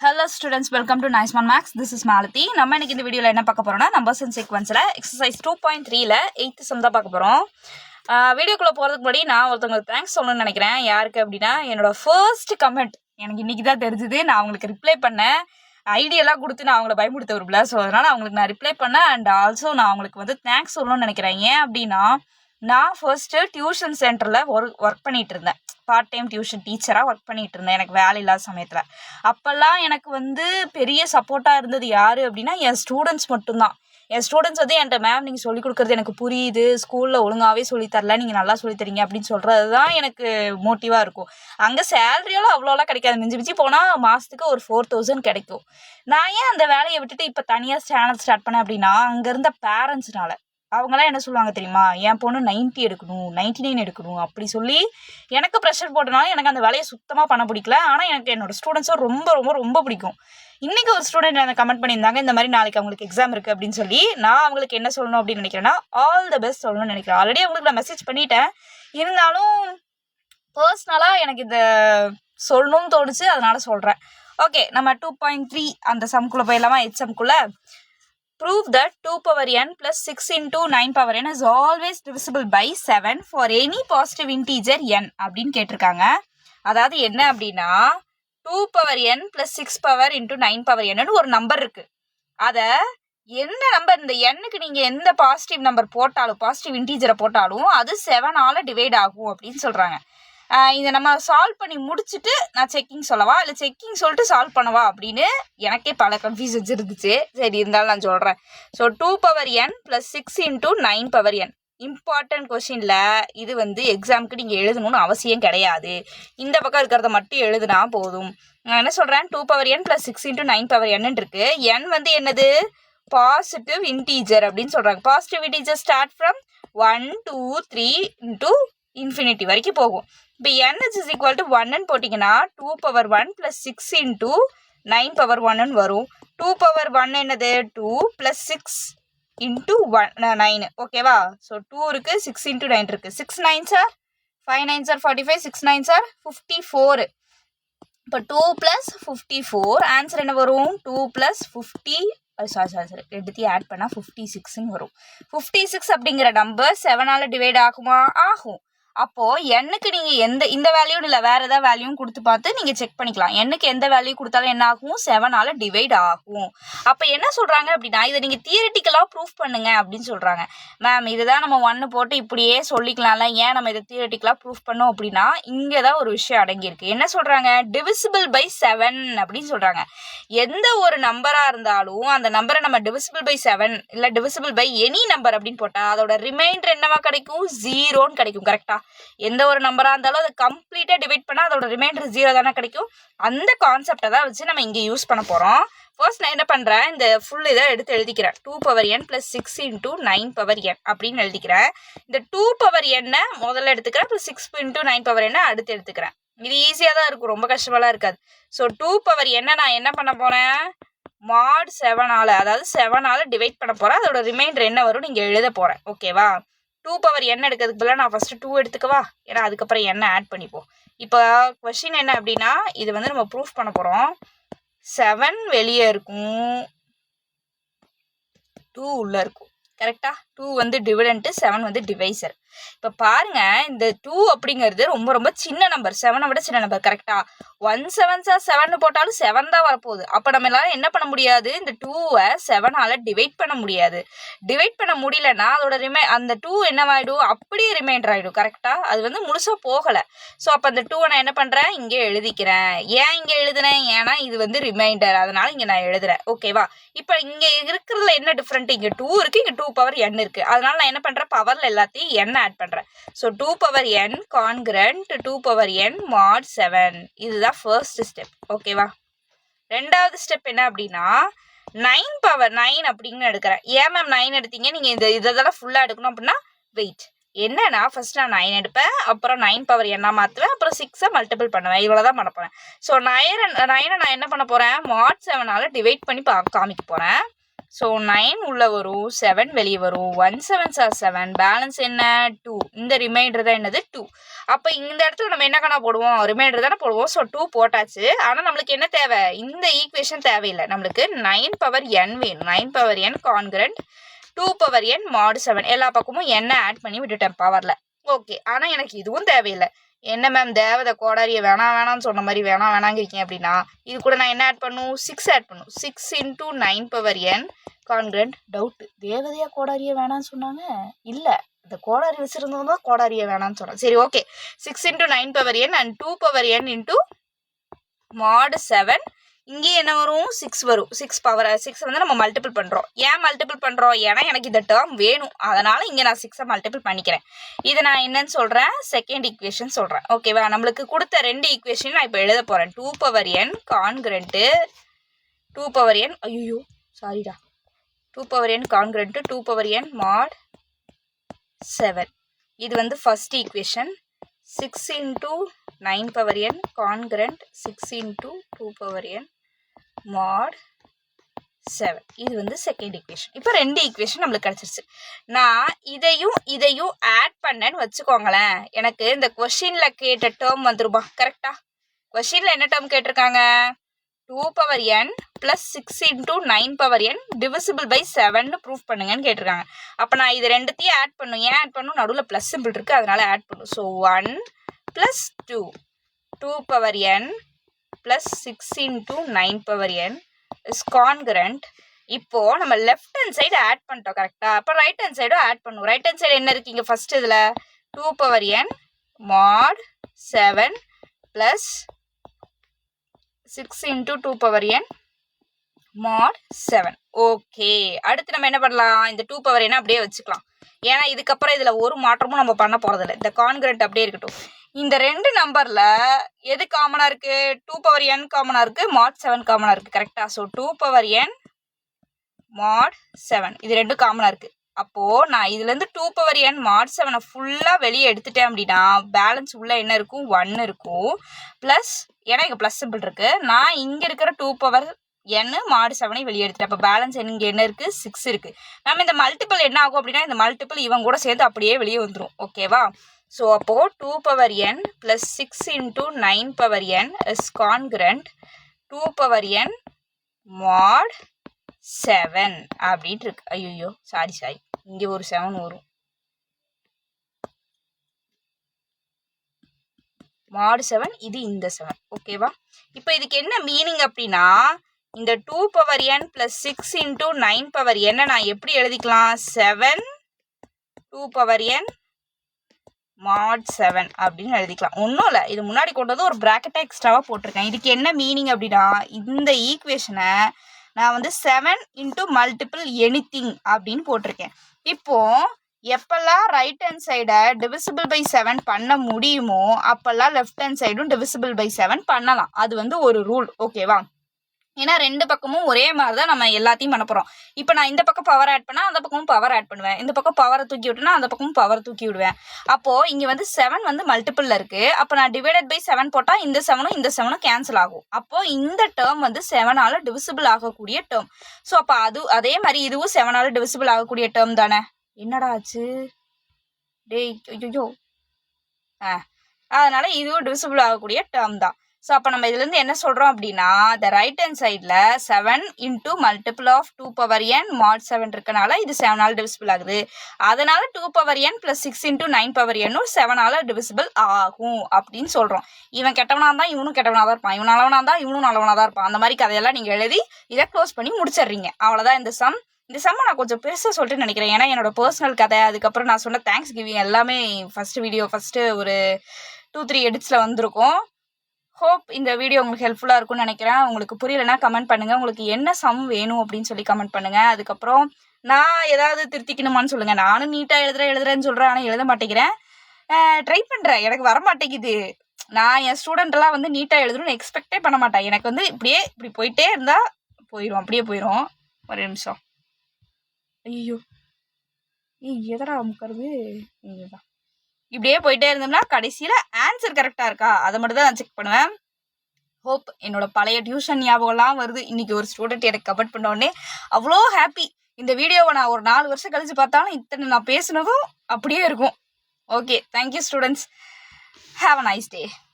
Hello students, welcome to Nice One Max. This is Malathi. நம்ம இன்னைக்கு இந்த வீடியோல என்ன பார்க்க போறோம்னா நம்பர்ஸ் அண்ட் சீக்வென்ஸ்ல எக்ஸசைஸ் 2.3ல 8th சம் தான் பார்க்க போறோம். வீடியோக்குள்ள போறதுக்கு முன்னாடி நான் ஒருத்தங்களுக்கு தேங்க்ஸ் சொல்லணும்னு நினைக்கிறேன். யாருக்கு அப்படின்னா என்னோட ஃபர்ஸ்ட் கமெண்ட் எனக்கு இன்னைக்கு தான் தெரிஞ்சது. நான் அவங்களுக்கு ரிப்ளை பண்ணேன். ஐடியெல்லாம் கொடுத்து நான் அவங்கள பயமுடுத்த விரும்பல. ஸோ அதனால அவங்களுக்கு நான் ரிப்ளை பண்ணேன். அண்ட் ஆல்சோ நான் அவங்களுக்கு வந்து தேங்க்ஸ் சொல்லணும்னு நினைக்கிறேன். ஏன் அப்படின்னா நான் ஃபர்ஸ்ட்டு டியூஷன் சென்டரில் ஒர்க் பண்ணிகிட்டு இருந்தேன். பார்ட் டைம் டியூஷன் டீச்சராக ஒர்க் பண்ணிகிட்டு இருந்தேன் எனக்கு வேலை இல்லாத சமயத்தில். அப்போல்லாம் எனக்கு வந்து பெரிய சப்போர்ட்டாக இருந்தது யார் அப்படின்னா என் ஸ்டூடெண்ட்ஸ் மட்டும்தான். என் ஸ்டூடெண்ட்ஸ் வந்து என்கிட்ட மேம் நீங்கள் சொல்லிக் கொடுக்குறது எனக்கு புரியுது, ஸ்கூலில் ஒழுங்காகவே சொல்லித்தரல, நீங்கள் நல்லா சொல்லித்தரீங்க அப்படின்னு சொல்கிறது தான் எனக்கு மோட்டிவாக இருக்கும். அங்கே சேலரியோலாம் அவ்வளோலாம் கிடைக்காது. மிஞ்சி போனால் மாதத்துக்கு ஒரு 4000 கிடைக்கும். நான் ஏன் அந்த வேலையை விட்டுட்டு இப்போ தனியாக சேனல் ஸ்டார்ட் பண்ணேன் அப்படின்னா அங்கே இருந்த பேரண்ட்ஸ்னால. அவங்களாம் என்ன சொல்லுவாங்க தெரியுமா, என் பொண்ணு 90 எடுக்கணும், 99 எடுக்கணும் அப்படி சொல்லி எனக்கு ப்ரெஷர் போட்டனால எனக்கு அந்த வேலையை சுத்தமாக பண்ண பிடிக்கல. ஆனால் எனக்கு என்னோடய ஸ்டூடெண்ட்ஸும் ரொம்ப ரொம்ப ரொம்ப பிடிக்கும். இன்றைக்கி ஒரு ஸ்டூடெண்ட் எனக்கு கமெண்ட் பண்ணியிருந்தாங்க, இந்த மாதிரி நாளைக்கு அவங்களுக்கு எக்ஸாம் இருக்குது அப்படின்னு சொல்லி. நான் அவங்களுக்கு என்ன சொல்லணும் அப்படின்னு நினைக்கிறேன்னா ஆல் த பெஸ்ட் சொல்லணும்னு நினைக்கிறேன். ஆல்ரெடி அவங்களுக்கு நான் மெசேஜ் பண்ணிட்டேன். இருந்தாலும் பர்சனலாக எனக்கு இந்த சொல்லணும்னு தோணுச்சு, அதனால சொல்கிறேன். ஓகே, நம்ம 2.3 அந்த சம்குள்ளே போயிடலாமா? எச்சம்குள்ளே. Prove that 2 power n plus 6 into 9 power n is always divisible by 7 for any positive integer n அப்படின்னு கேட்டிருக்காங்க. அதாவது என்ன அப்படின்னா 2 power n plus 6 power into 9 power n ஒரு நம்பர் இருக்கு. அதை என்ன நம்பர், இந்த எண்ணுக்கு நீங்கள் எந்த பாசிட்டிவ் நம்பர் போட்டாலும், பாசிட்டிவ் இன்டீஜரை போட்டாலும் அது 7ஆல் டிவைட் ஆகும் அப்படின்னு சொல்கிறாங்க. இதை நம்ம சால்வ் பண்ணி முடிச்சுட்டு நான் செக்கிங் சொல்லவா இல்லை செக்கிங் சொல்லிட்டு சால்வ் பண்ணவா அப்படின்னு எனக்கே பல கன்ஃபியூஷன்ஸ் இருந்துச்சு. சரி, இருந்தாலும் நான் சொல்கிறேன். So 2 power n plus 6 into 9 power n important கொஷினில் இது வந்து எக்ஸாமுக்கு நீங்கள் எழுதணும்னு அவசியம் கிடையாது. இந்த பக்கம் இருக்கிறத மட்டும் எழுதுனா போதும். நான் என்ன சொல்கிறேன், 2 power n plus 6 into 9 power n இருக்கு. n வந்து என்னது, பாசிட்டிவ் இன்டீஜர் அப்படின்னு சொல்கிறாங்க. Positive integer start from 1 2 3 into infinity வரைக்கும் போகும். இப்போ n is equal to 1ன்னு போட்டிங்கன்னா 2 power 1 plus 6 into 9 power 1ன்னு வரும். 2 power 1 என்னது 2 plus 6 into 9. ஓகேவா? ஸோ 2 இருக்குது, 6 into 9 இருக்குது. 6 9s are 5 9s are 45, 6 9s are 54. இப்போ 2 plus 54 ஆன்சர் என்ன வரும்? 2 plus 50 சாரி எடுத்து ஆட் பண்ணால் 56ன்னு வரும். 56 அப்படிங்கிற நம்பர் 7ஆல் டிவைட் ஆகுமா? ஆகும். அப்போது எண்ணுக்கு நீங்கள் இந்த வேல்யூன்னு இல்லை, வேறு ஏதாவது வேல்யூவும் கொடுத்து பார்த்து நீங்கள் செக் பண்ணிக்கலாம். எண்ணுக்கு எந்த வேல்யூ கொடுத்தாலும் என்ன ஆகும்? 7ஆல் டிவைட் ஆகும். அப்போ என்ன சொல்கிறாங்க அப்படின்னா இதை நீங்கள் தியரிட்டிக்கலாக ப்ரூஃப் பண்ணுங்க அப்படின்னு சொல்கிறாங்க. மேம் இதுதான் நம்ம 1 போட்டு இப்படியே சொல்லிக்கலாம்ல, ஏன் நம்ம இதை தியரிட்டிக்கலாக ப்ரூஃப் பண்ணோம் அப்படின்னா இங்கே தான் ஒரு விஷயம் அடங்கியிருக்கு. என்ன சொல்கிறாங்க, டிவிசிபிள் பை 7 அப்படின்னு சொல்கிறாங்க. எந்த ஒரு நம்பராக இருந்தாலும் அந்த நம்பரை நம்ம டிவிசிபிள் பை 7 இல்லை டிவிசிபிள் பை எனி நம்பர் அப்படின்னு போட்டால் அதோட ரிமைண்டர் என்னவா கிடைக்கும்? 0ன்னு கிடைக்கும். கரெக்டாக எந்த ஒரு நம்பராக இருந்தாலும் அதை கம்ப்ளீட்டாக டிவைட் பண்ணால் அதோட ரிமைண்டர் 0 தானே கிடைக்கும். அந்த கான்செப்டை தான் வச்சு நம்ம இங்கே யூஸ் பண்ண போகிறோம். ஃபர்ஸ்ட் நான் என்ன பண்ணுறேன், இந்த ஃபுல் இதை எடுத்து எழுதிக்கிறேன். 2 power n plus 6 into 9 power n அப்படின்னு எழுதிக்கிறேன். இந்த 2 power n முதல்ல எடுத்துக்கிறேன், ப்ளஸ் 6 into 9 power n அடுத்து எடுத்துக்கிறேன். இது ஈஸியாக தான் இருக்கும், ரொம்ப கஷ்டமெல்லாம் இருக்காது. ஸோ 2 power n நான் என்ன பண்ண போகிறேன், mod 7ஆல், அதாவது 7ஆல் டிவைட் பண்ண போகிறேன். அதோட ரிமைண்டர் என்ன வரும் நீங்கள் எழுத போகிறேன். ஓகேவா? 2 power n எடுக்கிறதுக்கு பதிலாக நான் ஃபஸ்ட்டு 2 எடுத்துக்கவா, ஏன்னா அதுக்கப்புறம் என்ன ஆட் பண்ணிப்போம். இப்போ கொஷின் என்ன அப்படின்னா இது வந்து நம்ம ப்ரூஃப் பண்ண போகிறோம். 7 வெளியே இருக்கும், 2 உள்ளே இருக்கும். கரெக்டாக? 2 வந்து டிவிடெண்ட்டு, 7 வந்து டிவைசர். இப்போ பாருங்க, இந்த 2 அப்படிங்கிறது ரொம்ப ரொம்ப சின்ன நம்பர், 7 விட சின்ன நம்பர். கரெக்டாக? 1 7s are 7 போட்டாலும் 7 தான் வரப்போகுது. அப்போ நம்ம எல்லாரும் என்ன பண்ண முடியாது, இந்த 2வை 7ஆல் டிவைட் பண்ண முடியாது. டிவைட் பண்ண முடியலன்னா அதோட அந்த 2 என்னவாயிடும், அப்படியே ரிமைண்டர் ஆகிடும். கரெக்டாக? அது வந்து முழுசாக போகலை. ஸோ அப்போ அந்த 2வை நான் என்ன பண்ணுறேன், இங்கே எழுதிக்கிறேன். ஏன் இங்கே எழுதுனேன், ஏன்னா இது வந்து ரிமைண்டர், அதனால் இங்கே நான் எழுதுறேன். ஓகேவா? இப்போ இங்கே இருக்கிறதுல என்ன டிஃப்ரெண்ட், இங்கே 2 இருக்குது, இங்கே 2 power n இருக்குது. அதனால் நான் என்ன பண்ணுறேன், பவரில் எல்லாத்தையும் n ஆட் பண்ணுறேன். So 2 power n congruent 2 power n mod 7. இதுதான் ஃபர்ஸ்ட் ஸ்டெப். ஓகேவா? ரெண்டாவது ஸ்டெப் என்ன அப்படின்னா 9 power 9 அப்படின்னு எடுக்கிறேன். ஏன் மேம் 9 எடுத்தீங்க, நீங்கள் இதெல்லாம் ஃபுல்லாக எடுக்கணும் அப்படின்னா வெயிட் என்னன்னா ஃபர்ஸ்ட் நான் 9 எடுப்பேன், அப்புறம் 9 power n மாற்றுவேன், அப்புறம் 6 மல்டிபிள் பண்ணுவேன். இவ்வளோ தான் பண்ண போகிறேன். ஸோ 9 நான் என்ன பண்ண போகிறேன், mod 7ஆல் டிவைட் பண்ணி காமிக்க போகிறேன். ஸோ 9 உள்ளே வரும், 7 வெளியே வரும். 1 7s are 7, பேலன்ஸ் என்ன 2. இந்த ரிமைண்டர் தான் என்னது 2. அப்போ இந்த இடத்துல நம்ம என்ன கணா போடுவோம், ரிமைண்டர் தானே போடுவோம். ஸோ 2 போட்டாச்சு. ஆனால் நம்மளுக்கு என்ன தேவை, இந்த ஈக்குவேஷன் தேவையில்லை. நம்மளுக்கு 9 பவர் n வேணும். 9 power n congruent 2 power n mod 7 எல்லா பக்கமும் என்ன ஆட் பண்ணி விட்டுட்டேன் பவரில். ஓகே, ஆனால் எனக்கு இதுவும் தேவையில்லை. என்ன மேம் தேவதை கோடாரியை வேணாம்னு சொன்ன மாதிரி வேணாங்கிறீங்க அப்படின்னா இது கூட நான் என்ன ஆட் பண்ணும், 6 ஆட் பண்ணும். 6 into 9 power n congruent. Doubt, தேவதையா கோடாரியை வேணான்னு சொன்னாங்க? இல்லை, இந்த கோடாரி வச்சுருந்தவங்க தான் கோடாரியை வேணான்னு சொன்னாங்க. சரி, okay. 6 into 9 power n and 2 power n into mod 7. இங்கே என்ன வரும், 6 வரும். 6 பவர் 6 வந்து நம்ம மல்டிபிள் பண்ணுறோம். ஏன் மல்டிபிள் பண்ணுறோம், ஏன்னா எனக்கு இந்த டேர்ம் வேணும். அதனால் இங்கே நான் 6 மல்டிபிள் பண்ணிக்கிறேன். இதை நான் என்னன்னு சொல்கிறேன், செகண்ட் ஈக்குவேஷன் சொல்கிறேன். ஓகேவா, நம்மளுக்கு கொடுத்த 2 ஈக்குவேஷன் நான் இப்போ எழுத போகிறேன். 2 பவர் n கான்கிரண்ட்டு 2 பவர் n, ஐயோ சாரிடா, 2 power n கான்கிரண்ட்டு 2 power n mod 7. இது வந்து first equation. 6 into 9 power n congruent 6 into 2 power n mod 7. இது வந்து செகண்ட் ஈக்குவேஷன். இப்போ 2 ஈக்குவேஷன் நம்மளுக்கு கிடச்சிருச்சு. நான் இதையும் ஆட் பண்ணேன்னு வச்சுக்கோங்களேன், எனக்கு இந்த கொஷினில் கேட்ட டேர்ம் வந்துருமா கரெக்டா? கொஷினில் என்ன டேர்ம் கேட்டிருக்காங்க, 2 power n plus 6 into 9 power n divisible by 7ன்னு ப்ரூஃப் பண்ணுங்கன்னு கேட்டிருக்காங்க. அப்போ நான் இது ரெண்டுத்தையும் ஆட் பண்ணும். ஏன் ஆட் பண்ணும், நடுவில் ப்ளஸ் சிம்பிள் இருக்குது, அதனால ஆட் பண்ணும். So 1 plus 2 power n plus 6 into 9 power n is congruent. இப்போது நம்ம லெஃப்ட் ஹேண்ட் சைடு ஆட் பண்ணிட்டோம் கரெக்டா? அப்போ ரைட் ஹேண்ட் சைடும் ஆட் பண்ணுவோம். ரைட் ஹேண்ட் சைடு என்ன இருக்குது இங்கே ஃபஸ்ட் இதில் 2 power n mod 7 plus 6 into 2 power n mod 7. Okay, அடுத்து நம்ம என்ன பண்ணலாம், இந்த 2 பவர் n அப்படியே வச்சுக்கலாம். ஏன்னா இதுக்கப்புறம் இதில் ஒரு மாற்றமும் நம்ம பண்ண போகிறதில்ல. இந்த கான்கிரண்ட் அப்படியே இருக்கட்டும். இந்த 2 நம்பரில் எது காமனாக இருக்குது, 2 பவர் n காமனாக இருக்குது, mod 7 காமனாக இருக்குது கரெக்டாக? ஸோ 2 பவர் n mod 7 இது ரெண்டும் காமனாக இருக்குது. அப்போது நான் இதுலேருந்து 2 பவர் n mod 7 ஃபுல்லாக வெளியே எடுத்துட்டேன் அப்படின்னா பேலன்ஸ் உள்ளே என்ன இருக்கும், 1 இருக்கும். ப்ளஸ் ஏன்னா இங்கே ப்ளஸ் சிம்பிள் இருக்குது. நான் இங்கே இருக்கிற 2 பவர் n mod 7 வெளியே எடுத்துட்டேன். அப்போ பேலன்ஸ் இங்கே என்ன இருக்குது, 6 இருக்குது. நம்ம இந்த மல்டிபிள் என்ன ஆகும் அப்படின்னா இந்த மல்டிபிள் இவங்க கூட சேர்ந்து அப்படியே வெளியே வந்துடும். ஓகேவா? ஸோ அப்போது 2 power n plus 6 into 9 power n is congruent 2 power n mod 7 அப்படின்ட்டு இருக்கு. ஐயோ சாரி, இங்கே ஒரு 7 வரும். mod 7 இது இந்த 7. ஓகேவா? இப்போ இதுக்கு என்ன மீனிங் அப்படின்னா இந்த 2 power n plus 6 into 9 power n நான் எப்படி எழுதிக்கலாம், 7 2 பவர் n mod 7 அப்படின்னு எழுதிக்கலாம். ஒன்றும் இல்லை, இது முன்னாடி கொண்டது ஒரு ப்ராக்கெட்டை எக்ஸ்ட்ராவாக போட்டிருக்கேன். இதுக்கு என்ன மீனிங் அப்படின்னா இந்த ஈக்குவேஷனை நான் வந்து 7 into மல்டிபிள் எனிதிங் அப்படின்னு போட்டிருக்கேன். இப்போது எப்பெல்லாம் ரைட் ஹேண்ட் சைடை டிவிசிபிள் பை 7 பண்ண முடியுமோ அப்போல்லாம் லெஃப்ட் ஹேண்ட் சைடும் டிவிசிபிள் பை 7 பண்ணலாம். அது வந்து ஒரு ரூல். ஓகேவா? ஏன்னா 2 பக்கமும் ஒரே மாதிரி தான் நம்ம எல்லாத்தையும் பண்ண போகிறோம். இப்போ நான் இந்த பக்கம் பவர் ஆட் பண்ணால் அந்த பக்கமும் பவர் ஆட் பண்ணுவேன். இந்த பக்கம் பவரை தூக்கி விட்டுனா அந்த பக்கமும் பவர் தூக்கி விடுவேன். அப்போது இங்கே வந்து 7 வந்து மல்டிபிளில் இருக்குது. அப்போ நான் டிவைடட் பை 7 போட்டால் இந்த 7ம் இந்த 7ம் கேன்சல் ஆகும். அப்போது இந்த டேர்ம் வந்து 7ஆல் டிவிசிபிள் ஆகக்கூடிய டேர்ம். ஸோ அப்போ அதே மாதிரி இதுவும் 7ஆல் டிவிசிபிள் ஆகக்கூடிய டேர்ம் தானே. என்னடா ஆச்சு டேய், ஐயோ அதனால் இதுவும் டிவிசிபிள் ஆகக்கூடிய டேர்ம் தான். ஸோ அப்போ நம்ம இதுலேருந்து என்ன சொல்கிறோம் அப்படின்னா இந்த ரைட் ஹேண்ட் சைடில் 7 into multiple of 2 power n mod 7 இருக்கனால இது 7ஆல் டிவிசிபிள் ஆகுது. அதனால் 2 power n plus 6 into 9 power n 7ஆல் டிவிசிபிள் ஆகும் அப்படின்னு சொல்கிறோம். இவன் கெட்டவனாக இருந்தால் இவனும் கெட்டவனாக தான் இருப்பான், இவன் நல்லவனாக இருந்தால் இவனும் நல்லவனாக தான் இருப்பான். அந்த மாதிரி கதையெல்லாம் நீங்கள் எழுதி இதை க்ளோஸ் பண்ணி முடிச்சிடுறீங்க. அவ்வளோதான் இந்த சம். இந்த சம்மை நான் கொஞ்சம் பெருசாக சொல்லிட்டு நினைக்கிறேன். ஏன்னா என்னோட பர்சனல் கதை, அதுக்கப்புறம் நான் சொன்ன தேங்க்ஸ் கிவிங் எல்லாமே ஃபஸ்ட்டு ஒரு 2-3 எடிட்ஸில் வந்திருக்கும். ஹோப் இந்த வீடியோ உங்களுக்கு ஹெல்ப்ஃபுல்லாக இருக்கும்னு நினைக்கிறேன். உங்களுக்கு புரியலைன்னா கமெண்ட் பண்ணுங்கள். உங்களுக்கு என்ன சம் வேணும் அப்படின்னு சொல்லி கமெண்ட் பண்ணுங்கள். அதுக்கப்புறம் நான் ஏதாவது திருத்திக்கணுமான்னு சொல்லுங்கள். நானும் நீட்டாக எழுதுறேன்னு சொல்கிறேன், ஆனால் எழுத மாட்டேங்கிறேன். ட்ரை பண்ணுறேன், எனக்கு வர மாட்டேங்குது. நான் என் ஸ்டூடெண்ட்டெல்லாம் வந்து நீட்டாக எழுதணும்னு எக்ஸ்பெக்டே பண்ண மாட்டேன். எனக்கு வந்து இப்படி போயிட்டே இருந்தால் அப்படியே போயிடும். ஒரு நிமிஷம். ஐயோ எதடா அமுக்கிறது, இதுதான். இப்படியே போயிட்டே இருந்தோம்னா கடைசியில் ஆன்சர் கரெக்டாக இருக்கா அதை மட்டும் தான் நான் செக் பண்ணுவேன். ஹோப் என்னோட பழைய டியூஷன் ஞாபகம்லாம் வருது. இன்னைக்கு ஒரு ஸ்டூடெண்ட் எனக்கு கமெண்ட் பண்ண உடனே அவ்வளோ ஹாப்பி. இந்த வீடியோவை நான் ஒரு 4 வருஷம் கழிச்சு பார்த்தாலும் இத்தனை நான் பேசுனதும் அப்படியே இருக்கும். Okay, thank you students. Have a nice day.